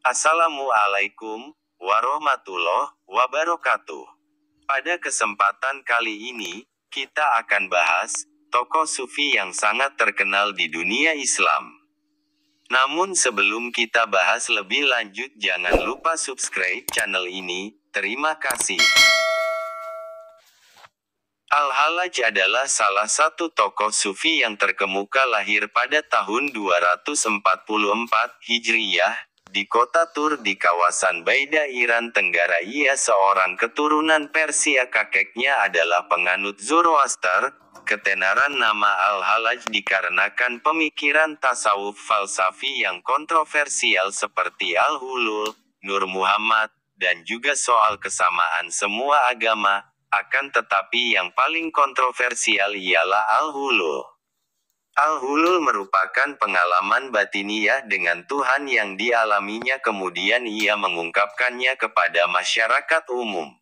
Assalamualaikum warahmatullahi wabarakatuh. Pada kesempatan kali ini, kita akan bahas tokoh sufi yang sangat terkenal di dunia Islam. Namun sebelum kita bahas lebih lanjut, jangan lupa subscribe channel ini. Terima kasih. Al-Hallaj adalah salah satu tokoh sufi yang terkemuka, lahir pada tahun 244 Hijriyah, di kota Tur di kawasan Baida, Iran Tenggara. Ia seorang keturunan Persia. Kakeknya adalah penganut Zoroaster. Ketenaran nama Al-Hallaj dikarenakan pemikiran tasawuf falsafi yang kontroversial seperti Al-Hulul, Nur Muhammad, dan juga soal kesamaan semua agama. Akan tetapi yang paling kontroversial ialah Al-Hulul. Al-Hulul merupakan pengalaman batiniyah dengan Tuhan yang dialaminya, kemudian ia mengungkapkannya kepada masyarakat umum.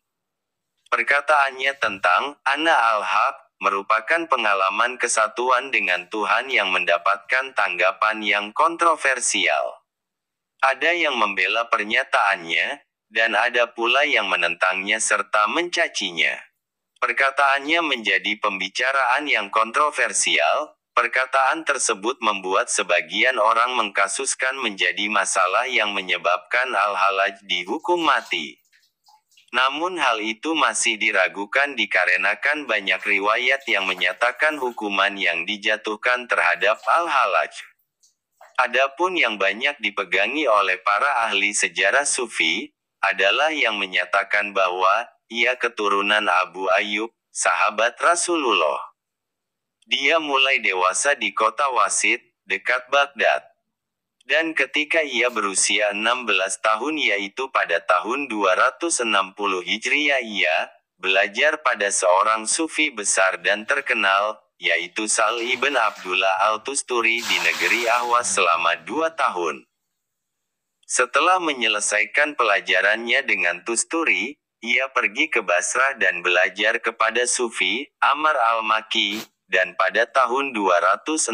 Perkataannya tentang Ana al-Haq merupakan pengalaman kesatuan dengan Tuhan yang mendapatkan tanggapan yang kontroversial. Ada yang membela pernyataannya, dan ada pula yang menentangnya serta mencacinya. Perkataannya menjadi pembicaraan yang kontroversial. Perkataan tersebut membuat sebagian orang mengkasuskan menjadi masalah yang menyebabkan Al-Hallaj dihukum mati. Namun hal itu masih diragukan dikarenakan banyak riwayat yang menyatakan hukuman yang dijatuhkan terhadap Al-Hallaj. Adapun yang banyak dipegangi oleh para ahli sejarah sufi adalah yang menyatakan bahwa ia keturunan Abu Ayyub, sahabat Rasulullah. Dia mulai dewasa di kota Wasit, dekat Baghdad. Dan ketika ia berusia 16 tahun, yaitu pada tahun 260 Hijriah, ia belajar pada seorang sufi besar dan terkenal, yaitu Sa'al ibn Abdullah al-Tusturi di negeri Ahwas selama 2 tahun. Setelah menyelesaikan pelajarannya dengan Tusturi, ia pergi ke Basrah dan belajar kepada Sufi Amr al-Maki, dan pada tahun 264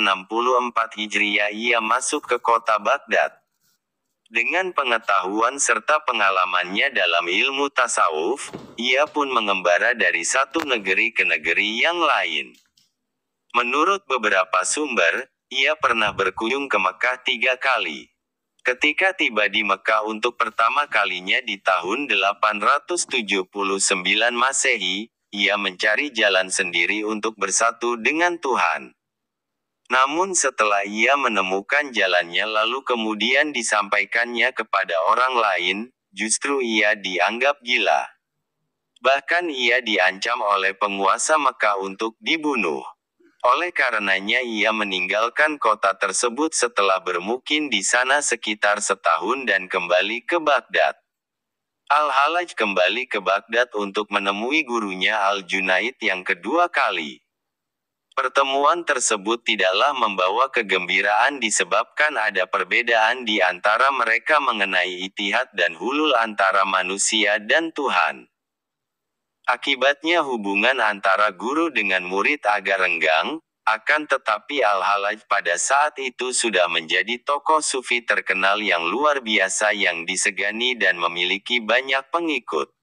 Hijriah ia masuk ke kota Baghdad. Dengan pengetahuan serta pengalamannya dalam ilmu tasawuf, ia pun mengembara dari satu negeri ke negeri yang lain. Menurut beberapa sumber, ia pernah berkunjung ke Mekah 3 kali. Ketika tiba di Mekah untuk pertama kalinya di tahun 879 Masehi, ia mencari jalan sendiri untuk bersatu dengan Tuhan. Namun setelah ia menemukan jalannya lalu kemudian disampaikannya kepada orang lain, justru ia dianggap gila. Bahkan ia diancam oleh penguasa Mekah untuk dibunuh. Oleh karenanya ia meninggalkan kota tersebut setelah bermukim di sana sekitar setahun dan kembali ke Baghdad. Al-Hallaj kembali ke Baghdad untuk menemui gurunya Al-Junaid yang kedua kali. Pertemuan tersebut tidaklah membawa kegembiraan disebabkan ada perbedaan di antara mereka mengenai itihad dan hulul antara manusia dan Tuhan. Akibatnya hubungan antara guru dengan murid agak renggang, akan tetapi Al-Hallaj pada saat itu sudah menjadi tokoh sufi terkenal yang luar biasa yang disegani dan memiliki banyak pengikut.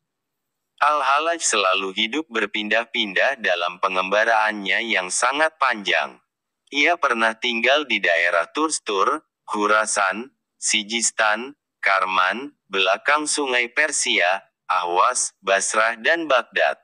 Al-Hallaj selalu hidup berpindah-pindah dalam pengembaraannya yang sangat panjang. Ia pernah tinggal di daerah Tustur, Khurasan, Sijistan, Karman, belakang sungai Persia, Ahwas, Basrah dan Baghdad.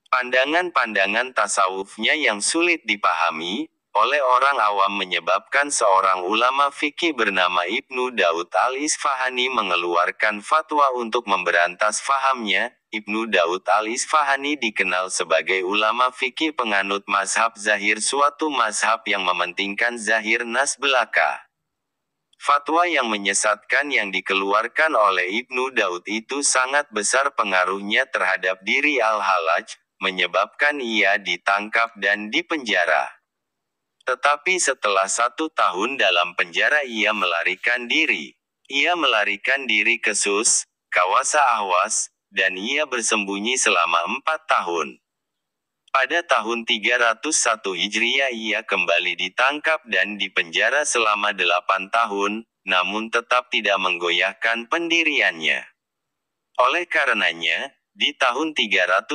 Pandangan-pandangan tasawufnya yang sulit dipahami oleh orang awam menyebabkan seorang ulama fikih bernama Ibnu Daud al-Isfahani mengeluarkan fatwa untuk memberantas fahamnya. Ibnu Daud al-Isfahani dikenal sebagai ulama fikih penganut mazhab zahir, suatu mazhab yang mementingkan zahir nas belaka. Fatwa yang menyesatkan yang dikeluarkan oleh Ibnu Daud itu sangat besar pengaruhnya terhadap diri Al-Hallaj, menyebabkan ia ditangkap dan dipenjara. Tetapi setelah 1 tahun dalam penjara ia melarikan diri. Ia melarikan diri ke Sus, kawasan Ahwas, dan ia bersembunyi selama 4 tahun. Pada tahun 301 Hijriah ia kembali ditangkap dan dipenjara selama 8 tahun, namun tetap tidak menggoyahkan pendiriannya. Oleh karenanya, di tahun 309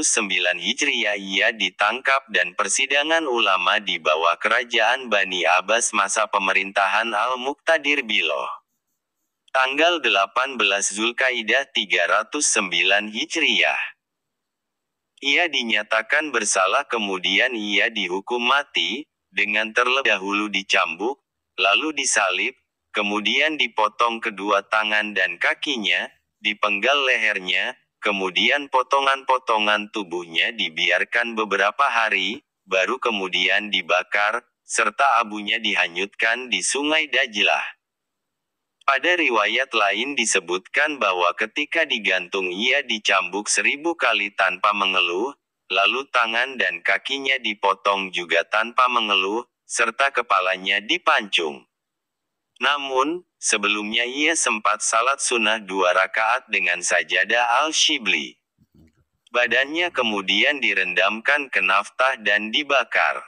Hijriah ia ditangkap dan persidangan ulama di bawah kerajaan Bani Abbas masa pemerintahan Al-Muqtadir Biloh. Tanggal 18 Zulkaidah 309 Hijriah. Ia dinyatakan bersalah kemudian ia dihukum mati, dengan terlebih dahulu dicambuk, lalu disalib, kemudian dipotong kedua tangan dan kakinya, dipenggal lehernya, kemudian potongan-potongan tubuhnya dibiarkan beberapa hari, baru kemudian dibakar, serta abunya dihanyutkan di Sungai Dajlah. Pada riwayat lain disebutkan bahwa ketika digantung ia dicambuk 1000 kali tanpa mengeluh, lalu tangan dan kakinya dipotong juga tanpa mengeluh, serta kepalanya dipancung. Namun, sebelumnya ia sempat salat sunnah 2 rakaat dengan sajadah al-shibli. Badannya kemudian direndamkan ke naftah dan dibakar.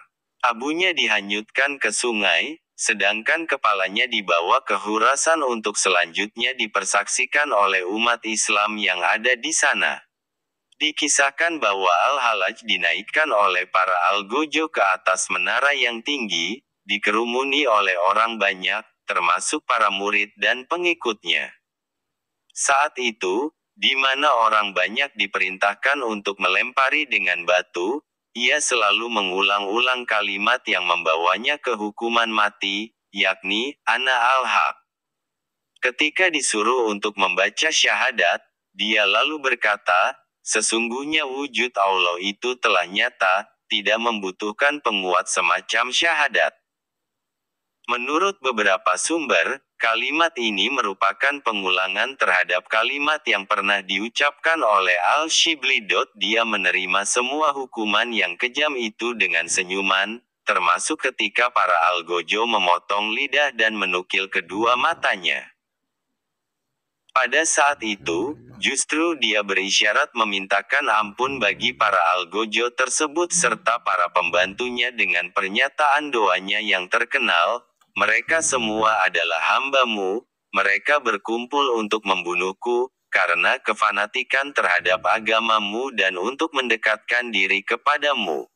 Abunya dihanyutkan ke sungai, sedangkan kepalanya dibawa ke Khurasan untuk selanjutnya dipersaksikan oleh umat Islam yang ada di sana. Dikisahkan bahwa Al-Halaj dinaikkan oleh para algojo ke atas menara yang tinggi, dikerumuni oleh orang banyak, termasuk para murid dan pengikutnya. Saat itu, di mana orang banyak diperintahkan untuk melempari dengan batu, ia selalu mengulang-ulang kalimat yang membawanya ke hukuman mati, yakni, Ana al-Haq. Ketika disuruh untuk membaca syahadat, dia lalu berkata, sesungguhnya wujud Allah itu telah nyata, tidak membutuhkan penguat semacam syahadat. Menurut beberapa sumber, kalimat ini merupakan pengulangan terhadap kalimat yang pernah diucapkan oleh Al-Shibli. Dia menerima semua hukuman yang kejam itu dengan senyuman, termasuk ketika para algojo memotong lidah dan menukil kedua matanya. Pada saat itu, justru dia berisyarat memintakan ampun bagi para algojo tersebut serta para pembantunya dengan pernyataan doanya yang terkenal, mereka semua adalah hamba-Mu, mereka berkumpul untuk membunuhku, karena kefanatikan terhadap agama-Mu dan untuk mendekatkan diri kepadamu.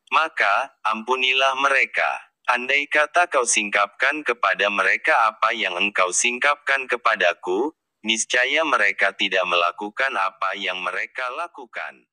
Maka, ampunilah mereka. Andai kata kau singkapkan kepada mereka apa yang engkau singkapkan kepadaku, niscaya mereka tidak melakukan apa yang mereka lakukan.